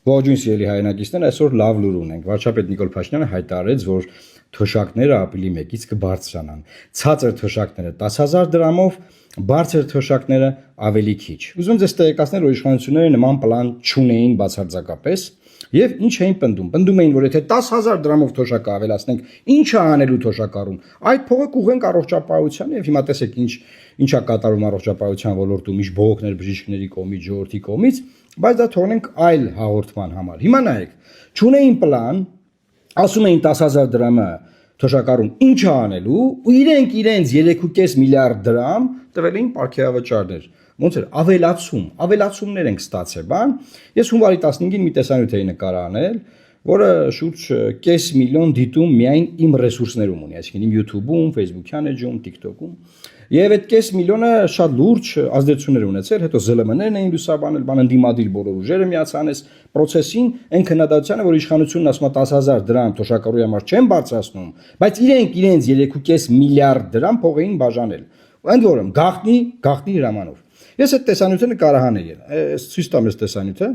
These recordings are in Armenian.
Ողջույն սիրելի հայրենակիցներ, այսօր լավ լուր ունենք։ Վարչապետ Նիկոլ Փաշինյանը հայտարարեց, որ թոշակները ապրիլի 1-ից կբարձրանան։ Ցածր թոշակները 10,000 դրամով, բարձր թոշակները ավելի քիչ։ Ուզում եմ ձեզ տեղեկացնել, որ իշխանությունները նման պլան չունեին բացարձակապես, եւ ինչ էին պնդում։ Պնդում էին, որ եթե 10,000 դրամով թոշակը ավելացնենք, ինչ է անելու թոշակառուն։ Այդ փողը կուղենք առողջապահությանը եւ հիմա տեսեք ինչա կատարում առողջապահության ոլորտում իշ բողոքներ բժիշկների կողմից, ժողովրդի կողմից, բայց դա թողնենք այլ հաղորդման համար։ Հիմա նայեք, չունեին պլան, ասում էին 10,000 դրամը թոշակառուն ինչ է անելու, ու իրենց 3.5 միլիարդ դրամ տվել էին պարգևավճարներ։ Ոնց էր ավելացումներ ենք ստացել, բան։ Ես հունվարի 15-ին մի տեսանյութ էի նկարահանել, որը շուրջ 5 միլիոն դիտում միայն իմ ռեսուրսներում ունի, այսինքն իմ YouTube-ում, Facebook-յան էջում, TikTok-ում։ Եվ այդ 5 միլիոնը շատ լուրջ ազդեցություններ ունեցել, հետո ԶԼՄ-ներն էին լուսաբանել, բան ընդդիմադիր բոլոր ուժերը միացան այս process-ին, այն քննադատությանը, որ իշխանությունն ասում է 10,000 դրամ թոշակառուի համար չեն բարձրացնում, բայց իրենց 3.5 միլիարդ դրամ փող էին բաժանել։ Ընդ որում գաղտնի հրամանով։ Ես այդ տեսանյութը նկարահանել եմ, ցույց տամ այս տեսանյութը։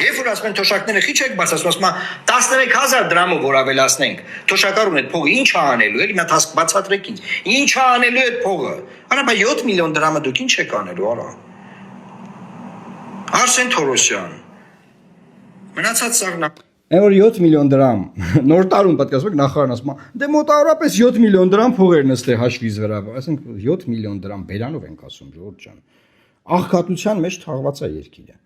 Երբ որ ասում են թոշակները քիչ եք բացասում, ասում է 13,000 դրամով որ ավելացնենք, թոշակառուն այդ փողը ինչ է անելու, էլի մա բացատրեք ինձ։ Ինչ է անելու այդ փողը։ Արա բա 7 միլիոն դրամը դուք ինչ եք անելու, արա։ Արսեն Թորոսյան։ Մնացած սաղնա Այն որ 7 միլիոն դրամ նոր տարում պետք է ասեք նախարարն ասում է դե մոտավորապես 7 միլիոն դրամ փողեր նստե հաշվից վրա, ասենք 7 միլիոն դրամ բերանով ենք ասում ժողովուրդ ջան։ Աղքատության մեջ թաղված է երկիրը։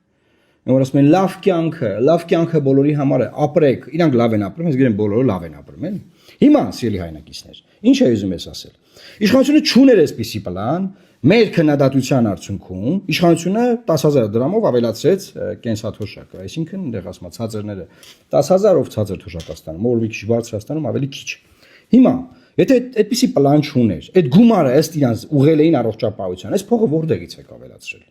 Որ ասում են լավ կյանքը բոլորի համար է, ապրեք, իրանք լավ են ապրում, ես գիտեմ բոլորը լավ են ապրում, էլի։ Հիմա սիրելի հայրենակիցներ, ինչ է ուզում ես ասել։ Իշխանությունը չուներ այսպիսի պլան, մեր քննադատության արդյունքում իշխանությունը 10,000 դրամով ավելացրեց կենսաթոշակը, այսինքն այնտեղ ասում է ցածրները 10,000-ով ցածր թոշակ ստանում, ով մի քիչ բարձր ստանում ավելի քիչ։ Հիմա եթե այդպիսի պլան չուներ, այդ գումարը ըստ իրանց ուղղել էին առողջապահության, այս փողը որտեղից եք ավելացրել։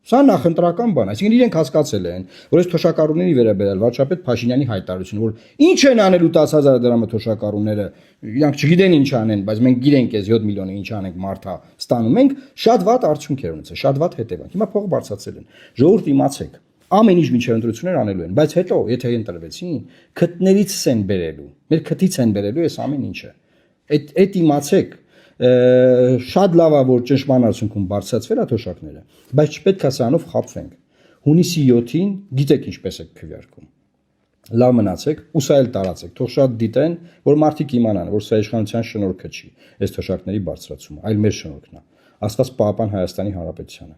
Սա նախընտրական բան, այսինքն իրենք հասկացել են, որ այս թոշակառուների վերաբերյալ վարչապետ Փաշինյանի հայտարարությունը, որ ինչ են անելու 10,000 դրամը թոշակառուները, իրանք չգիտեն ինչ անեն, բայց մենք գիտենք այս 7 միլիոնը ինչ անենք մարդա ստանում ենք, շատ վատ արդյունք էր ունեցել, շատ վատ հետևանք։ Հիմա փողը բարձրացել են։ Ժողովուրդ իմացեք, ամեն ինչ միջև ընտրություններ անելու են, բայց հետո եթե ընտրվեցին, քթներից են բերելու, մեր քթից են բերելու այս ամեն ինչը։ Այդ իմացեք շատ լավ է որ ճշմարտ արդյունքում բարձրացվել է թոշակները, բայց չպետք է սրանով խաբվենք։ Հունիսի 7-ին գիտեք ինչպես եք քվեարկում։ Լավ մնացեք, ու սա էլ տարածեք, թող շատ դիտեն, որ մարդիկ իմանան, որ սա իշխանության շնորհքը չի, այս թոշակների բարձրացումը, այլ մեր շնորհքն է։ Աստված պահապան Հայաստանի Հանրապետությանը։